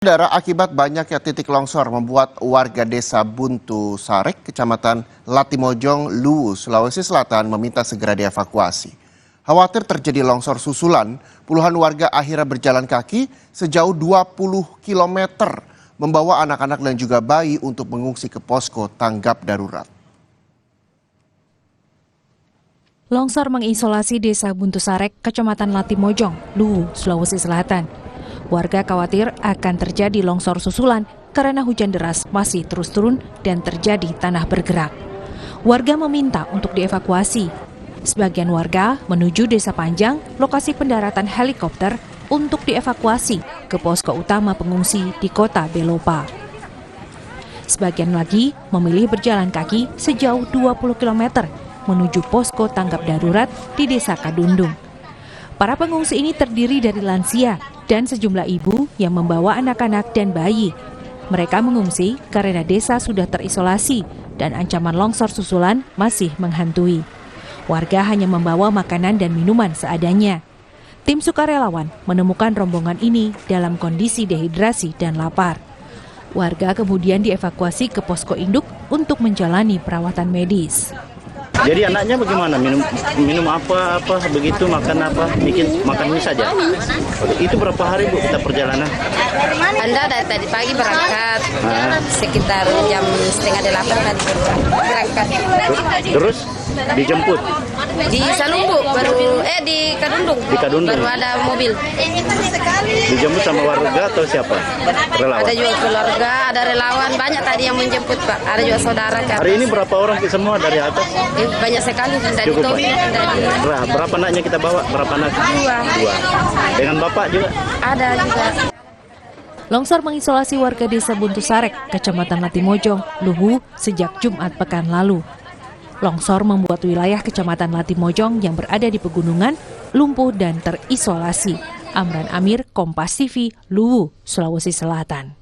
Saudara, akibat banyaknya titik longsor membuat warga desa Buntu Sarek, Kecamatan Latimojong, Luwu, Sulawesi Selatan meminta segera dievakuasi. Khawatir terjadi longsor susulan, puluhan warga akhirnya berjalan kaki sejauh 20 km membawa anak-anak dan juga bayi untuk mengungsi ke posko tanggap darurat. Longsor mengisolasi desa Buntu Sarek, Kecamatan Latimojong, Luwu, Sulawesi Selatan. Warga khawatir akan terjadi longsor susulan karena hujan deras masih terus turun dan terjadi tanah bergerak. Warga meminta untuk dievakuasi. Sebagian warga menuju Desa Panjang, lokasi pendaratan helikopter, untuk dievakuasi ke posko utama pengungsi di kota Belopa. Sebagian lagi memilih berjalan kaki sejauh 20 km menuju posko tanggap darurat di Desa Kadundung. Para pengungsi ini terdiri dari lansia dan sejumlah ibu yang membawa anak-anak dan bayi. Mereka mengungsi karena desa sudah terisolasi dan ancaman longsor susulan masih menghantui. Warga hanya membawa makanan dan minuman seadanya. Tim sukarelawan menemukan rombongan ini dalam kondisi dehidrasi dan lapar. Warga kemudian dievakuasi ke posko induk untuk menjalani perawatan medis. Jadi anaknya bagaimana? Minum apa begitu, makan apa? Bikin makan mie saja. Itu berapa hari Bu kita perjalanan? Anda dari tadi pagi berangkat, sekitar jam 7:30 tadi berangkat. Terus dijemput? Di Salumbu baru di Kadundung. Di Kadundung. Baru ada mobil. Dijemput sama warga atau siapa? Relawan? Ada juga keluarga, ada relawan, banyak tadi yang menjemput Pak. Ada juga saudara kan. Hari ini berapa orang semua dari atas? Banyak sekali dari Cukup, Tobi, dari berapa anaknya kita bawa? Berapa anak? Dua. Dengan bapak juga? Ada juga. Longsor mengisolasi warga desa Buntu Sarek, Kecamatan Latimojong, Luwu sejak Jumat pekan lalu. Longsor membuat wilayah Kecamatan Latimojong yang berada di pegunungan lumpuh dan terisolasi. Amran Amir, Kompas TV, Luwu, Sulawesi Selatan.